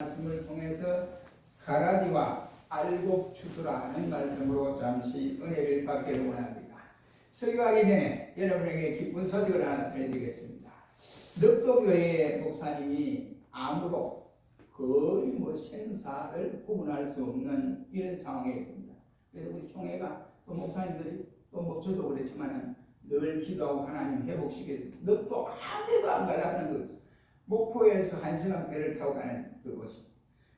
말씀을 통해서 가라지와 알곡 추수라 하는 말씀으로 잠시 은혜를 받기를 원합니다. 설교하기 전에 여러분에게 기쁜 소식을 하나 전해드리겠습니다. 넉도교회 목사님이 암으로 거의 생사를 구분할 수 없는 이런 상황에 있습니다. 그래서 우리 총회가 또 목사님들이 또 저도 그렇지만 늘 기도하고 하나님 회복시켜주세요. 넉도 아무데도 안 가려는 것. 목포에서 1시간 배를 타고 가는 그곳이.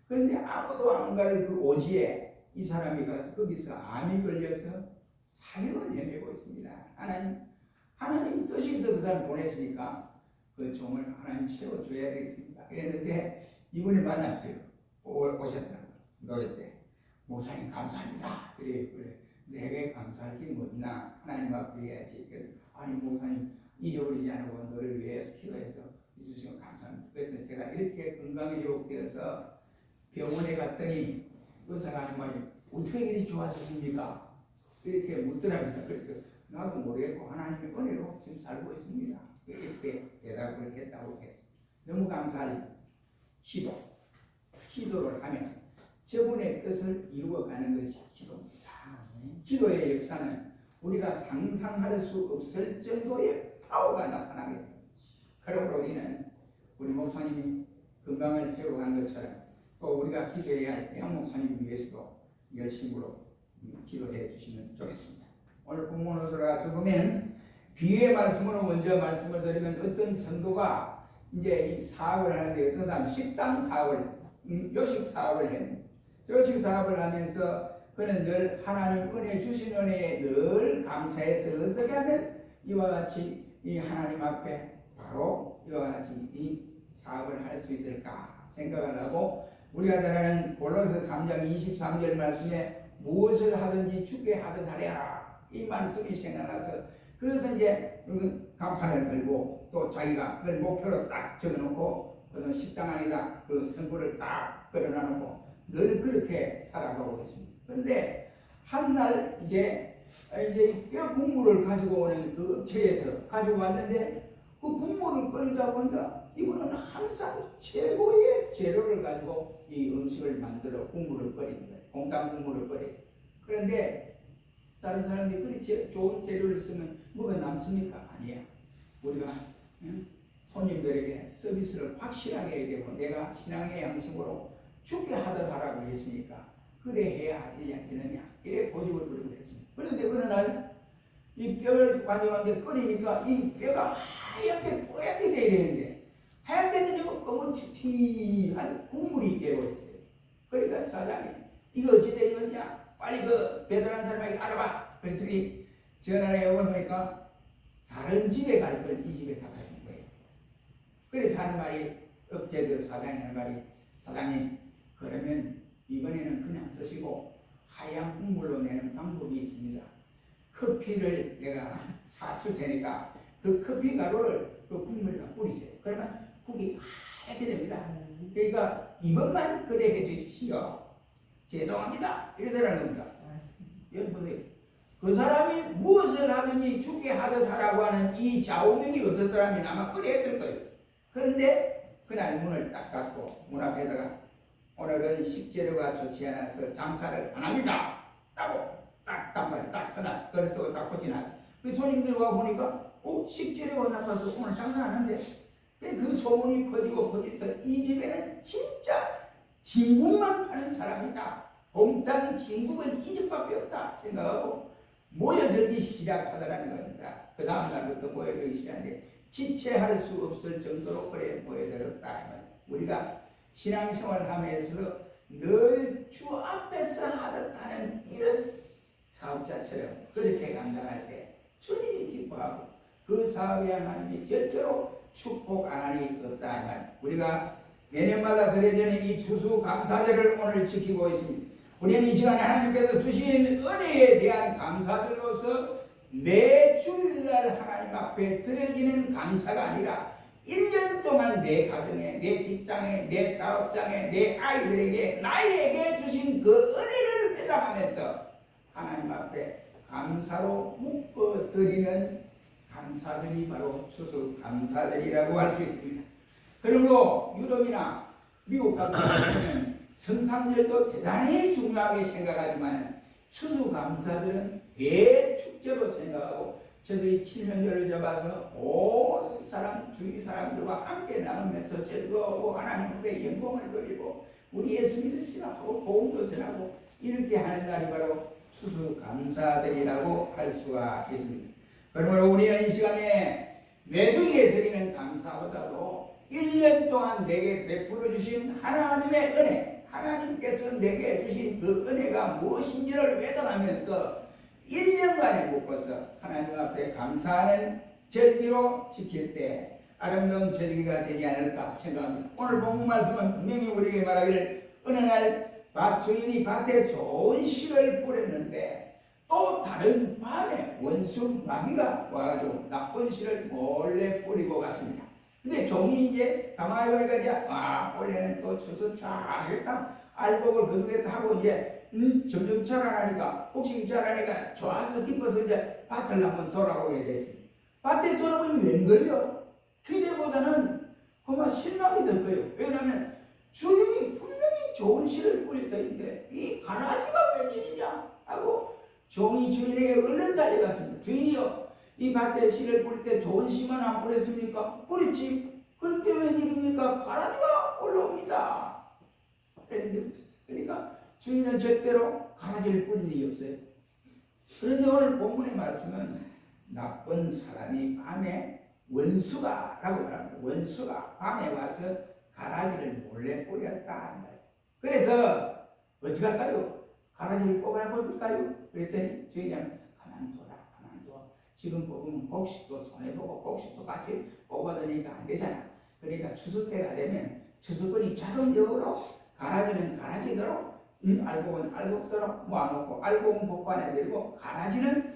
그런데 아무도 안 갈 그 오지에 이 사람이 가서 거기서 암이 걸려서 사형을 헤매고 있습니다. 하나님 뜻이 있어 그 사람 보냈으니까 그 종을 하나님 채워줘야 되겠습니다. 그랬는데 이번에 만났어요. 오셨더라고요. 노래 때. 목사님 감사합니다. 그래. 내게 감사할 게 뭐냐. 하나님 앞에 해야지. 아니 목사님 잊어버리지 않고 너를 위해서 기도해서 해주시면 감사합니다. 그래서 제가 이렇게 건강이 회복되어서 병원에 갔더니 의사가 하는 말이 어떻게 이리 좋아졌습니까? 이렇게 묻더랍니다. 그래서 나도 모르겠고 하나님의 은혜로 지금 살고 있습니다. 이렇게 대답을 했다고 했습니다. 너무 감사하니 기도를 하면 저분의 뜻을 이루어가는 것이 기도입니다. 기도의 역사는 우리가 상상할 수 없을 정도의 파워가 나타나게 됩니다. 그러므로 우리는 우리 목사님이 건강을 회복한 것처럼 또 우리가 기도해야 할 양 목사님 위해서도 열심으로 기도해 주시면 좋겠습니다. 오늘 본문으로 들어가서 보면 비유의 말씀으로 먼저 말씀을 드리면 어떤 성도가 이제 이 사업을 하는데 어떤 사람 식당 사업을 요식 사업을 했는데 요식 사업을 하면서 그는 늘 하나님 은혜 주신 은혜에 늘 감사해서 어떻게 하면 이와 같이 이 하나님 앞에 바로 이와 같이 이 사업을 할 수 있을까 생각을 하고 우리가 잘 아는 골로새 3장 23절 말씀에 무엇을 하든지 주께 하듯 하랴 이 말씀이 생각나서 그것은 이제 간판을 걸고 또 자기가 그걸 목표로 딱 적어놓고 그다음 식당 안에다 그 선구를 딱 걸어놔놓고 늘 그렇게 살아가고 있습니다. 그런데 한날 이제 뼈 국물을 가지고 오는 그 업체에서 가지고 왔는데 그 국물을 끓이다 보니까 이분은 항상 최고의 재료를 가지고 이 음식을 만들어 국물을 끓이는 거예요. 공당 국물을 끓여요. 그런데 다른 사람들이 그렇게 좋은 재료를 쓰면 뭐가 남습니까? 아니야. 우리가 손님들에게 서비스를 확실하게 해야 되고 내가 신앙의 양심으로 죽게 하듯 하라고 했으니까 그래 해야 되느냐 이래 고집을 부리고 했습니다. 그런데 어느 날 이 뼈를 가져왔는데 끓이니까 이 뼈가 하얗게 뽀얗게 돼야 되는데 하얗게 되고 거무튀튀한 국물이 되어버렸어요. 그러니까 사장이 이거 어찌 된 거냐 빨리 그 배달한 사람에게 알아봐. 그랬더니 전화를 해보니까 다른 집에 갈 걸 이 집에 갖다 준 거예요. 그래서 하는 말이 어제 그 사장이 하는 말이 사장님 그러면 이번에는 그냥 쓰시고 하얀 국물로 내는 방법이 있습니다. 커피를 내가 사줄 테니까 그 커피 가루를 그 국물에다 뿌리세요. 그러면 국이 하얗게 됩니다. 그러니까 이것만 그래 해 주십시오. 죄송합니다. 이러더라는 겁니다. 여러분 보세요. 그 사람이 무엇을 하든지 죽게 하듯 하라고 하는 이 좌우명이 없었더라면 아마 그래 했을 거예요. 그런데 그날 문을 딱 닫고 문 앞에다가 오늘은 식재료가 좋지 않아서 장사를 안 합니다. 따고 딱 간판을 딱 써놨어. 그래서 딱 꽂혀놨어. 그 손님들 와 보니까 식재료가 나빠서 오늘 장사 안 한대. 그 소문이 퍼지고 이 집에는 진짜 진국만 파는 사람이다. 봄땅 진국은 이 집밖에 없다 생각하고 모여들기 시작하더라는 겁니다. 그 다음 날부터 모여들기 시작하는데 지체할 수 없을 정도로 그래 모여들었다. 우리가 신앙생활 하면서 늘 주 앞에서 하듯 하는 이런 사업자처럼 그렇게 감당할 때 주님이 기뻐하고 그 사업에 하나님이 절대로 축복 안 하니 없다. 우리가 매년마다 드려지는 이 추수감사절을 오늘 지키고 있습니다. 우리는 이 시간에 하나님께서 주신 은혜에 대한 감사들로서 매 주일날 하나님 앞에 드려지는 감사가 아니라 1년 동안 내 가정에, 내 직장에, 내 사업장에, 내 아이들에게, 나에게 주신 그 은혜를 회상하면서 하나님 앞에 감사로 묶어드리는 감사절이 바로 추수감사절이라고 할 수 있습니다. 그러므로 유럽이나 미국 같은 경우는 성탄절도 대단히 중요하게 생각하지만 추수감사들은 대축제로 생각하고 저들이 칠면조를 잡아서 온 사람 주위 사람들과 함께 나누면서 즐거워하고 하나님 앞에 영광을 돌리고 우리 예수 믿으시라 하고 복음도 전하고 이렇게 하는 날이 바로 추수감사절이라고 할 수가 있습니다. 그러므로 우리는 이 시간에 매주일에 드리는 감사보다도 1년 동안 내게 베풀어 주신 하나님의 은혜, 하나님께서 내게 주신 그 은혜가 무엇인지를 회상하면서 1년간에 묶어서 하나님 앞에 감사하는 절기로 지킬 때 아름다운 절기가 되지 않을까 생각합니다. 오늘 본문 말씀은 분명히 우리에게 말하기를 어느 날 밭 주인이 밭에 좋은 씨를 뿌렸는데 또 다른 밤에 원수 마귀가 와가지고 나쁜 씨를 몰래 뿌리고 갔습니다. 근데 종이 이제 가만히 보니까 이제 원래는 또 추수 잘했다 알곡을 거두겠다 하고 이제 점점 자라나니까 혹시 자라니까 좋아서 기뻐서 이제 밭을 한번 돌아보게 됐습니다. 밭에 돌아보니 웬걸요? 기대보다는 그만 실망이 될 거예요. 왜냐하면 주인이 분명히 좋은 씨를 뿌릴 터인데 이 가라지가 웬일이냐 하고 종이 주인에게 얼른 달려갔습니다. 주인이요, 이 밭에 씨를 뿌릴 때 좋은 씨만 안 뿌렸습니까? 뿌렸지. 그런데 웬일입니까? 가라지가 올라옵니다. 그러니까 주인은 절대로 가라지를 뿌릴 일이 없어요. 그런데 오늘 본문의 말씀은 나쁜 사람이 밤에 원수가 라고 말합니다. 원수가 밤에 와서 가라지를 몰래 뿌렸다. 그래서 어떻게 할까요? 가라지를 뽑아내 볼까요? 그랬더니 주인이 가만둬라. 지금 뽑으면 곡식도 손해보고 곡식도 같이 뽑아드리니까 안 되잖아. 그러니까 추수 때가 되면 추수꾼이 자동적으로 가라지는 가라지대로 알곡은 알곡대로 모아놓고 알곡은 복관에 들고 가라지는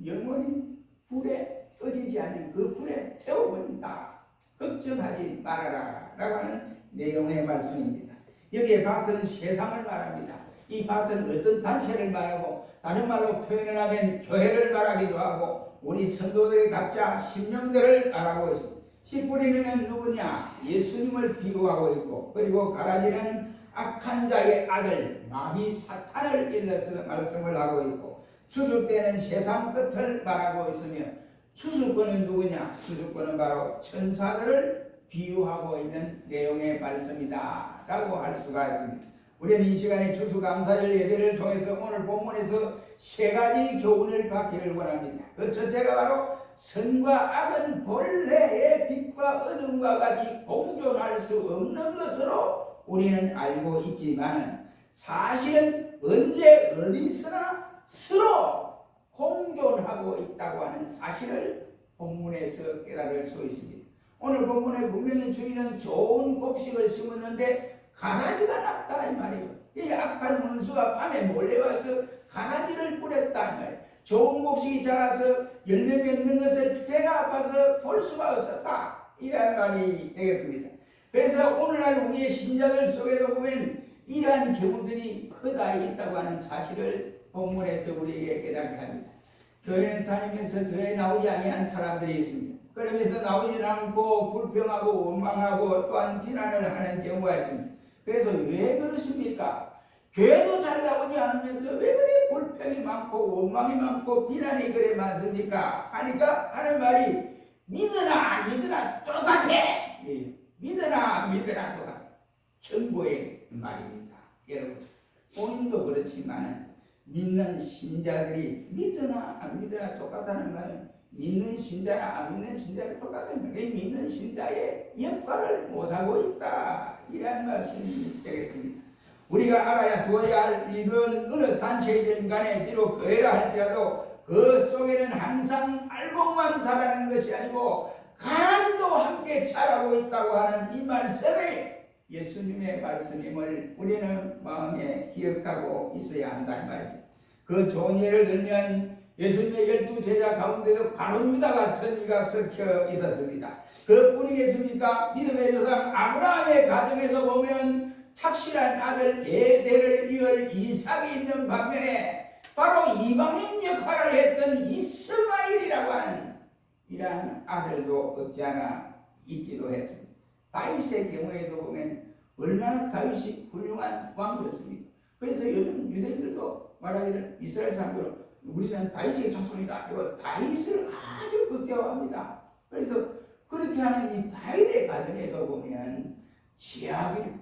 영원히 불에 꺼지지 않는 그 불에 태워버린다. 걱정하지 말아라 라고 하는 내용의 말씀입니다. 여기에 밭은 세상을 말합니다. 이 밭은 어떤 단체를 말하고 다른 말로 표현을 하면 교회를 말하기도 하고 우리 성도들의 각자 심령들을 말하고 있습니다. 씨 뿌리는 누구냐? 예수님을 비유하고 있고 그리고 가라지는 악한 자의 아들 마귀 사탄을 일러서 말씀을 하고 있고 추수 때는 세상 끝을 말하고 있으며 추수꾼은 누구냐? 추수꾼은 바로 천사들을 비유하고 있는 내용의 말씀이다 라고 할 수가 있습니다. 우리는 이 시간에 추수감사절 예배를 통해서 오늘 본문에서 세 가지 교훈을 받기를 원합니다. 그 첫째가 바로 선과 악은 본래의 빛과 어둠과 같이 공존할 수 없는 것으로 우리는 알고 있지만 사실은 언제 어디서나 서로 공존하고 있다고 하는 사실을 본문에서 깨달을 수 있습니다. 오늘 본문에 분명히 주인은 좋은 곡식을 심었는데 가라지가 났다 이 말이에요. 이 악한 원수가 밤에 몰려와서 가라지를 뿌렸다 이 말이에요. 좋은 곡식이 자라서 열매 맺는 것을 배가 아파서 볼 수가 없었다 이런 말이 되겠습니다. 그래서 오늘날 우리의 신자들 속에도 보면 이러한 경우들이 허다히 있다고 하는 사실을 본문에서 우리에게 깨닫게 합니다. 교회는 다니면서 교회에 나오지 아니한 사람들이 있습니다. 그러면서 나오지 않고 불평하고 원망하고 또한 비난을 하는 경우가 있습니다. 그래서 왜 그러십니까? 교회도 잘 나오지 않으면서 왜 그래 불평이 많고 원망이 많고 비난이 그래 많습니까? 하니까 하는 말이 믿으나 똑같아. 믿으나 똑같아. 경고의 말입니다. 여러분 본인도 그렇지만 믿는 신자들이 믿으나 안 믿으나 똑같다는 말은 믿는 신자나 안 믿는 신자를 똑같은 거예요. 믿는 신자의 역할을 못하고 있다 이런 말씀이 되겠습니다. 우리가 알아야 두어야 할 일은 어느 단체이든 간에 비록 교회라 할지라도 그 속에는 항상 알곡만 자라는 것이 아니고 가라지도 함께 자라고 있다고 하는 이 말씀이 예수님의 말씀임을 우리는 마음에 기억하고 있어야 한다 이 말입니다. 그 좋은 예를 들면 예수님의 12제자 가운데도 바로 유다 같은 이가 섞여 있었습니다. 그뿐이겠습니까? 믿음의 조상 아브라함의 가정에서 보면 착실한 아들 대대를 이을 이삭이 있는 반면에 바로 이방인 역할을 했던 이스마엘이라고 하는 이러한 아들도 없지 않아 있기도 했습니다. 다윗의 경우에도 보면 얼마나 다윗이 훌륭한 왕이었습니까? 그래서 요즘 유대인들도 말하기를 이스라엘 사람들은 우리는 다윗의 자손이다. 그리고 다윗을 아주 극대화합니다. 그래서 그렇게 하는 이 다윗의 가정에도 보면 지압일,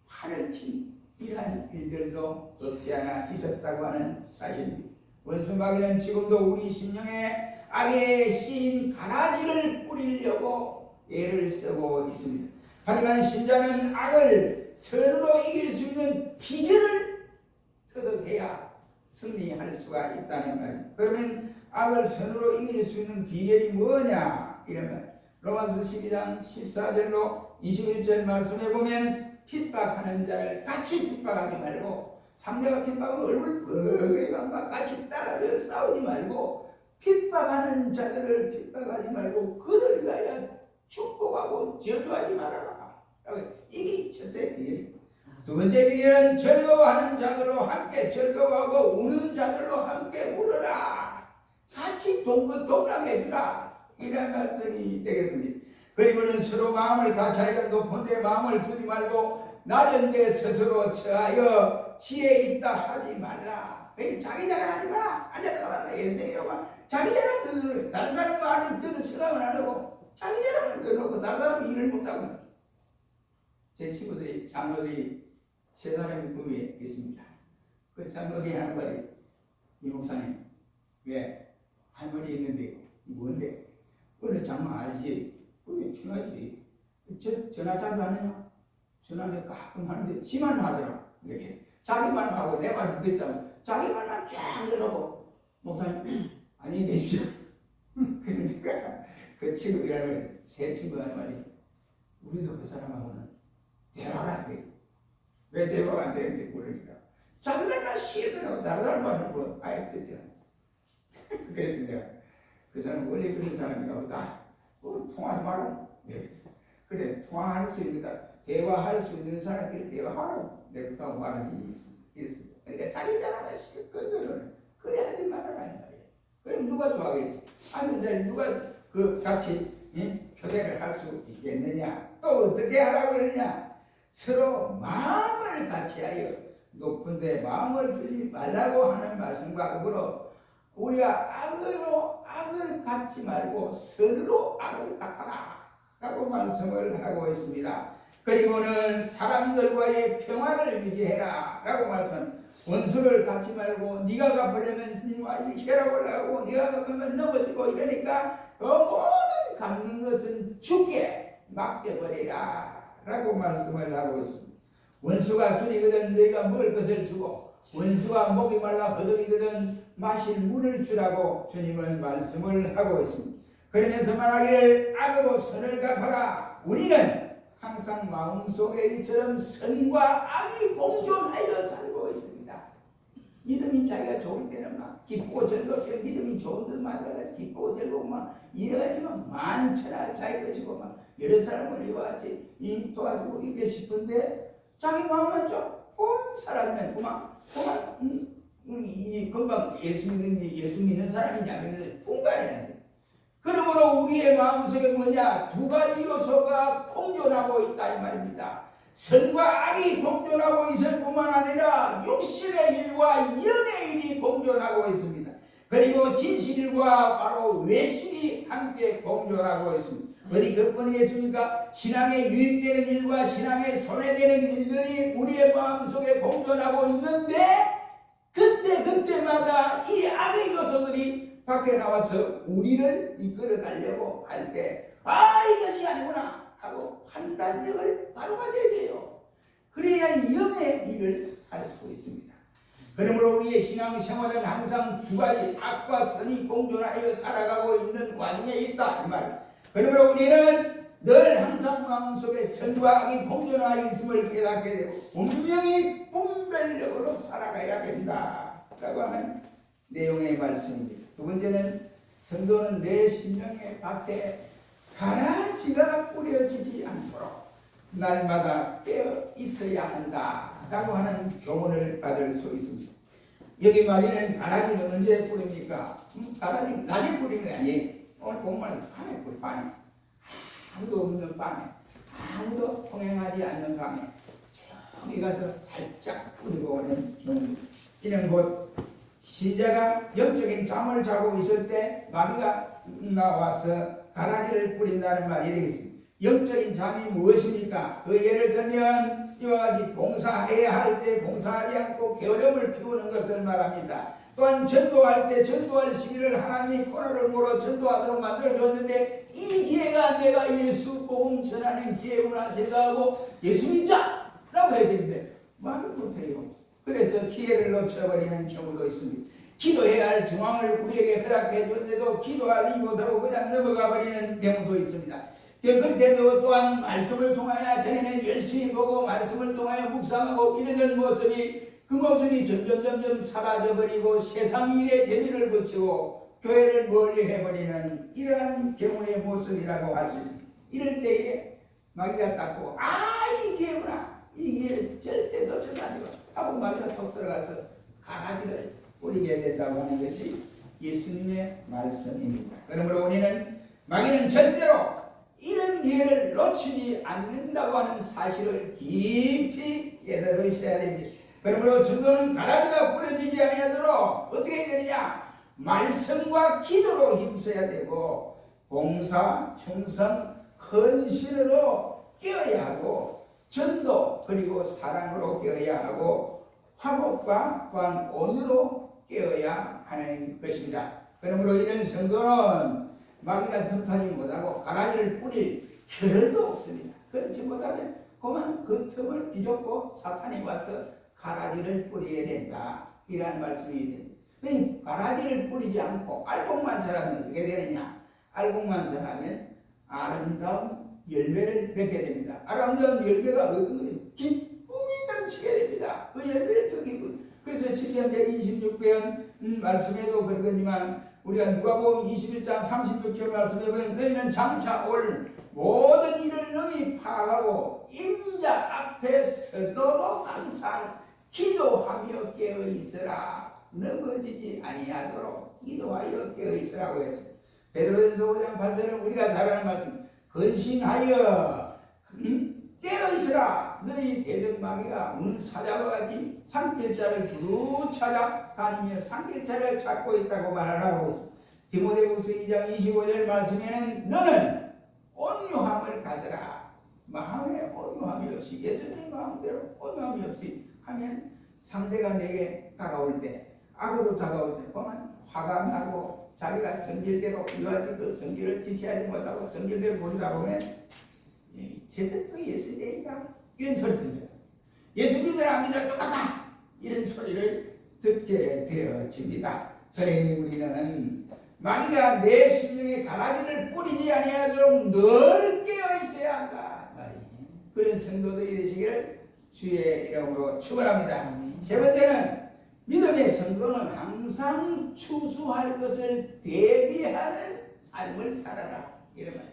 팔을 친 이러한 일들도 없지 않아 있었다고 하는 사실입니다. 원수 마귀는 지금도 우리 심령에 악의 씬 가라지를 뿌리려고 애를 쓰고 있습니다. 하지만 신자는 악을 선으로 이길 수 있는 비결을 터득해야 승리할 수가 있다는 말입니다. 그러면 악을 선으로 이길 수 있는 비결이 뭐냐? 이러면 로마서 12장 14절로 21절 말씀에 보면 핍박하는 자를 같이 핍박하지 말고 상대가 핍박하면 얼굴 뻔하게 막 같이 따라서 싸우지 말고 핍박하는 자들을 핍박하지 말고 그를 위하여 축복하고 저주하지 말아라. 이게 첫째 비결입니다. 두 번째 비결은 즐거워하는 자들로 함께 즐거워하고 우는 자들로 함께 울어라. 같이 동긋동락해주라. 이런 말씀이 되겠습니다. 그리고는 서로 마음을 같이하여 높은 데 마음을 두지 말고 낮은 데 스스로 처하여 지혜 있다 하지 말라. 자기 자랑하지 마라. 앉아서 말라. 예수님이라고 자기 자랑 듣는 다른 사람 말을 듣는 생각은 안 하고 자기 자랑을 듣고 다른 사람은 일을 못하고. 제 친구들이 장로들이 세 사람이 꿈이 있습니다. 그 장로들이 하는 말이 이 목사님 왜 할머니 있는데 뭔데? 오늘 장로 알지? 그게 중요하지. 전화 자주 하느냐? 전화를 가끔 하는데 지만 하더라. 자기 말만 하고 내 말을 듣잖아. 자기 말만 쫙 들어보고 목사님 안녕히 계십시오. 그러니까 그 친구들하고 세 친구가 하는 말이 우리도 그 사람하고는 대화가 안 돼. 왜 대화가 안 되는데 그러니까 자기가 다 싫더라고. 다른 사람 말을 뭐 아예 듣지 않아. 그래서 내가 그 사람 원래 그런 사람인가 보다. 통하지 말라고. 그래 통화할 수 있는 대화할 수 있는 사람끼리 대화하라고 내가 말하는 게 있습니다. 그러니까 자기 자랑을 시끄러워는 그래 하지 말아라 말이에요. 그럼 누가 좋아하겠어? 아니 누가 그 같이 교대를 할 수 있겠느냐? 또 어떻게 하라고 그러냐? 서로 마음을 같이하여 높은데 마음을 두지 말라고 하는 말씀과 더불어 우리가 악을 갖지 말고 선으로 악을 갚아라 라고 말씀을 하고 있습니다. 그리고는 사람들과의 평화를 유지해라 라고 말씀. 원수를 갚지 말고 네가 갚으려면 스님과 혈압을 하고 네가 갚으면 넘어지고 이러니까 그 모든 갚는 것은 주께 맡겨버리라 라고 말씀을 하고 있습니다. 원수가 줄이거든 너희가 먹을 것을 주고 원수가 목이 말라 허덕이거든 마실 물을 주라고 주님은 말씀을 하고 있습니다. 그러면서 말하기를 악으로 선을 갚아라. 우리는 항상 마음속에 이처럼 선과 악이 공존하여 살고 있습니다. 믿음이 자기가 좋을 때는 막 기쁘고 즐겁게 믿음이 좋은 듯만 해가지고 기쁘고 즐겁고 막 이래가지고 많잖아. 자기 것이고 막 여러 사람을 이와같이 도와주고 이렇게 싶은데 자기 마음은 조금 사라지면 그만 금방 예수 믿는 사람이냐 그래서 분간해야 돼. 그러므로 우리의 마음속에 뭐냐 두 가지 요소가 공존하고 있다 이 말입니다. 선과 악이 공존하고 있을 뿐만 아니라 육신의 일과 영의 일이 공존하고 있습니다. 그리고 진실일과 바로 외식이 함께 공존하고 있습니다. 어디 그뿐이 있습니까? 신앙에 유익되는 일과 신앙에 손해되는 일들이 우리의 마음속에 공존하고 있는데 그때마다 이 악의 요소들이 밖에 나와서 우리를 이끌어 가려고 할 때 이것이 아니구나 하고 판단력을 바로 가져야 돼요. 그래야 영의 일을 할 수 있습니다. 그러므로 우리의 신앙생활은 항상 두 가지 악과 선이 공존하여 살아가고 있는 와중에 있다 이 말. 그러므로 우리는 늘 항상 마음속에 선과 악이 공존하여 있음을 깨닫게 되고 분명히 분별력으로 살아가야 된다 라고 하는 내용의 말씀입니다. 두 번째는 성도는 내 심령의 밭에 가라지가 뿌려지지 않도록 날마다 깨어 있어야 한다 라고 하는 교훈을 받을 수 있습니다. 여기 말하는 가라지는 언제 뿌립니까? 가라지는 낮에 뿌리는 게 아니에요. 오늘 본말은 밤에 뿌려. 밤에 아무도 없는 밤에 아무도 통행하지 않는 밤에 거기 가서 살짝 뿌리고 오는 경우입니다. 이는 곧 신자가 영적인 잠을 자고 있을 때 마귀가 나와서 가라지를 뿌린다는 말이 되겠습니다. 영적인 잠이 무엇입니까? 그 예를 들면 이와 같이 봉사해야 할 때 봉사하지 않고 게으름을 피우는 것을 말합니다. 또한 전도할 때 전도할 시기를 하나님이 코너를 몰아 전도하도록 만들어줬는데 이 기회가 내가 예수 복음 전하는 기회구나 생각하고 예수 믿자! 라고 해야 되는데 말을 못해요. 그래서 기회를 놓쳐버리는 경우도 있습니다. 기도해야 할 중앙을 우리에게 허락해 줬는데도 기도하지 못하고 그냥 넘어가 버리는 경우도 있습니다. 그때도 또한 말씀을 통하여 전에는 열심히 보고 말씀을 통하여 묵상하고 이러는 모습이 그 모습이 점점 사라져버리고 세상 일에 재미를 붙이고 교회를 멀리 해버리는 이러한 경우의 모습이라고 할 수 있습니다. 이럴 때에 마귀가 닦고 이 기회구나, 이 기회 절대 놓쳐서 아니고 하고 마귀가 속 들어가서 가라지를 뿌리게 된다고 하는 것이 예수님의 말씀입니다. 그러므로 우리는 마귀는 절대로 이런 기회를 놓치지 않는다고 하는 사실을 깊이 깨달으셔야 됩니다. 그러므로 성도는 가라지가 뿌려지지 아니하도록 어떻게 해야 되느냐? 말씀과 기도로 힘써야 되고 봉사, 충성, 헌신으로 깨어야 하고 전도 그리고 사랑으로 깨어야 하고 화목과 또한 온유로 깨어야 하는 것입니다. 그러므로 이런 성도는 마귀가 틈타지 못하고 가라지를 뿌릴 겨를도 없습니다. 그렇지 못하면 그만 그 틈을 비좁고 사탄이 와서 가라지를 뿌려야 된다. 이러한 말씀이 됩니다. 가라지를 뿌리지 않고 알곡만 자라면 어떻게 되느냐? 알곡만 자라면 아름다운 열매를 맺게 됩니다. 아름다운 열매가 어떤 것이 기쁨이 넘치게 됩니다. 그 열매를 또 기쁨. 그래서 시편 126편 말씀에도 그러거니만 우리가 누가복음 21장 36절 말씀에 보면 너희는 장차 올 모든 일을 능히 파악하고 임자 앞에 서도록 항상 기도하며 깨어 있으라. 넘어지지 아니하도록 기도하여 깨어 있으라고 했습니다. 베드로전서 5장 8절은 우리가 잘 아는 말씀 근신하여 깨어 있으라. 너희 대적마귀가 우는 사자와 같이 산길자를 두루 찾아 다니며 산길자를 찾고 있다고 말하라고 했습니다. 디모데후서 2장 25절 말씀에는 너는 온유함을 가져라. 마음에 온유함이 없이 예수님 마음대로 온유함이 없이 하면 상대가 내게 다가올 때 악으로 다가올 때 보면 화가 나고 자기가 성질대로 이와지 그 성질을 지체하지 못하고 성질대로 보리다 보면 쟤들 또 예수님이다 이런 소리 듣는 예수 믿으라 안 믿으라 똑같다 이런 소리를 듣게 되어집니다. 그러니 우리는 마귀가 내 심령에 가라지를 뿌리지 아니하도록 늘 깨어 있어야 한다. 그런 성도들이 되시기를 주의 이름으로 축원합니다. 세 번째는 믿음의 성도는 항상 추수할 것을 대비하는 삶을 살아라. 이런 말이에요.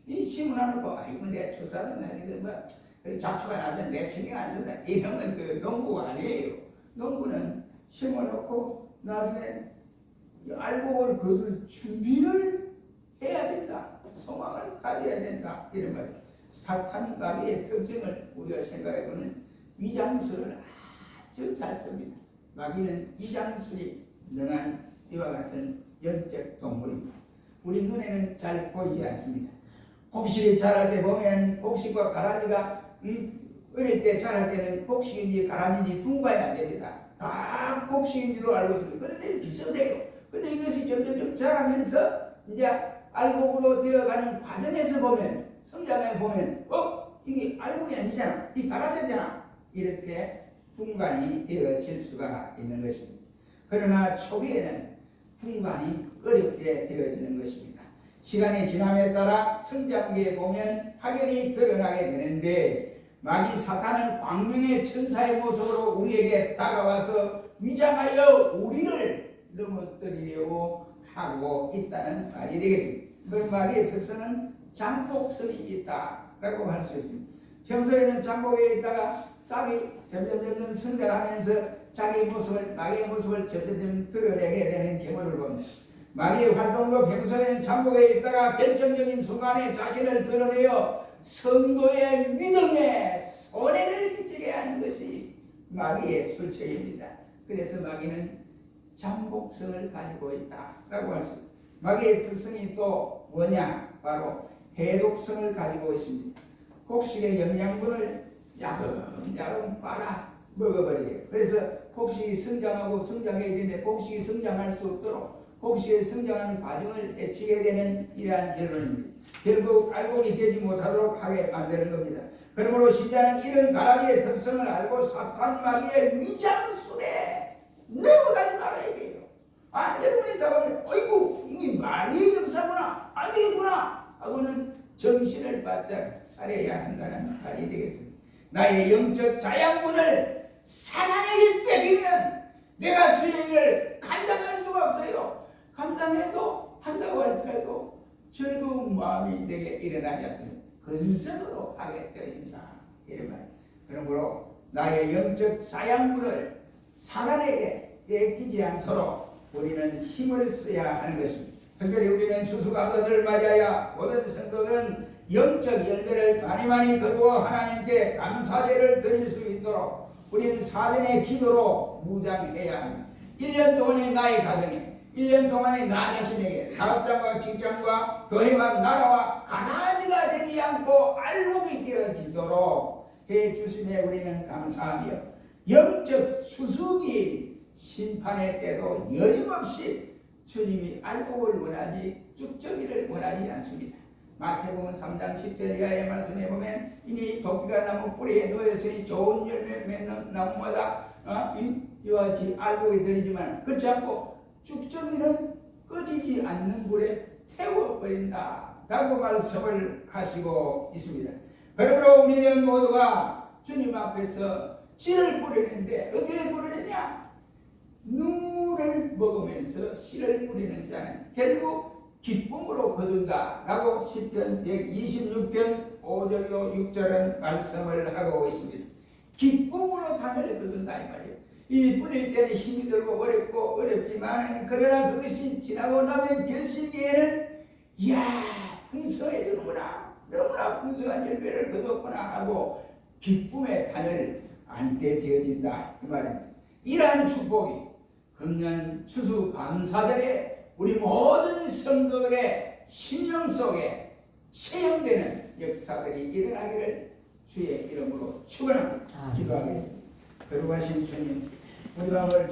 이 신문하는 거, 이거 내가 추수하는 날이든 뭐, 잡초가 나든 내 신경 안 쓴다. 이러면 그 농부가 아니에요. 농부는 심어놓고 나중에 알곡을 거둘 준비를 해야 된다. 소망을 가져야 된다. 이런 말이에요. 사탄 마귀의 특징을 우리가 생각해보면 위장술을 아주 잘 씁니다. 마귀는 위장술이 능한 이와 같은 영적 동물입니다. 우리 눈에는 잘 보이지 않습니다. 곡식이 자랄 때 보면 곡식과 가라지가 어릴 때 자랄 때는 곡식인지 가라지인지 분간이 안 됩니다. 다 곡식인지도 알고 있습니다. 그런데 비슷해요. 그런데 이것이 점점 자라면서 이제 알곡으로 되어가는 과정에서 보면 성장해 보면 이게 알곡이 아니잖아. 이 가라지잖아. 이렇게 분간이 되어질 수가 있는 것입니다. 그러나 초기에는 분간이 어렵게 되어지는 것입니다. 시간이 지남에 따라 성장기에 보면 확연히 드러나게 되는데 마귀 사탄은 광명의 천사의 모습으로 우리에게 다가와서 위장하여 우리를 넘어뜨리려고 하고 있다는 말이 되겠습니다. 그 마귀의 특성은 장복성이 있다라고 할 수 있습니다. 평소에는 장복에 있다가 싹이 점점 성장하면서 자기 모습을, 마귀의 모습을 점점 드러내게 되는 경우를 봅니다. 마귀의 활동도 평소에는 장복에 있다가 결정적인 순간에 자신을 드러내어 성도의 믿음에 손해를 끼치게 넘치게 하는 것이 마귀의 술책입니다. 그래서 마귀는 잠복성을 가지고 있다라고 할 수 있습니다. 마귀의 특성이 또 뭐냐? 바로 해독성을 가지고 있습니다. 곡식의 영양분을 야금야금 빨아 먹어버려요. 그래서 곡식이 성장하고 성장해야 되는데 곡식이 성장할 수 없도록 곡식의 성장하는 과정을 해치게 되는 이러한 결론입니다. 결국 알곡이 되지 못하도록 하게 만드는 겁니다. 그러므로 신자는 이런 가라비의 특성을 알고 사탄 마귀의 위장술에 넘어가지 말아야 돼요. 여러분이 답하면 어이구 이게 마귀의 역사구나 아니구나 하고는 정신을 바짝 차려야 한다는 말이 되겠습니다. 나의 영적 자양분을 사탄에게 뺏기면 내가 주의 일을 감당할 수가 없어요. 감당해도 한다고 할지라도 즐거운 마음이 내게 일어나지 않습니다. 근성으로 하게 되어집니다. 이런 말. 그러므로 나의 영적 자양분을 사단에게 뺏기지 않도록 우리는 힘을 써야 하는 것입니다. 특별히 우리는 추수감사절을 맞이하여 모든 성도들은 영적 열매를 많이 거두어 하나님께 감사제를 드릴 수 있도록 우리는 사전의 기도로 무장해야 합니다. 1년 동안의 나의 가정에 1년 동안의 나 자신에게 사업장과 직장과 교회와 나라와 가라지가 되지 않고 알곡이 되어지도록 해주심에 우리는 감사하며 영적 수수기 심판의 때도 여임없이 주님이 알곡을 원하지 쭉저기를 원하지 않습니다. 마태복음 3장 10절 이하의 말씀에 보면 이미 도끼가 나무 뿌리에 놓였으니 좋은 열매 맺는 나무마다 이와 같이 알곡이 들이지만 그렇지 않고 쭉저기는 꺼지지 않는 불에 태워버린다 라고 말씀을 하시고 있습니다. 그러므로 우리는 모두가 주님 앞에서 씨를 뿌리는데 어떻게 뿌리느냐? 눈물을 먹으면서 씨를 뿌리는 자는 결국 기쁨으로 거둔다 라고 시편 126편 5절로 6절은 말씀을 하고 있습니다. 기쁨으로 단을 거둔다 이 말이에요. 이 뿌릴 때는 힘이 들고 어렵고 어렵지만 그러나 그것이 지나고 나면 결실기에는 이야 풍성해지는구나 너무나 풍성한 열매를 거뒀구나 하고 기쁨의 단을 안게 되어진다 그 말입니다. 이러한 축복이 금년 추수감사절에 우리 모든 성도들의 심령 속에 체험되는 역사들이 일어나기를 주의 이름으로 축원합니다. 기도하겠습니다. 거룩하신 주님 우리 마음을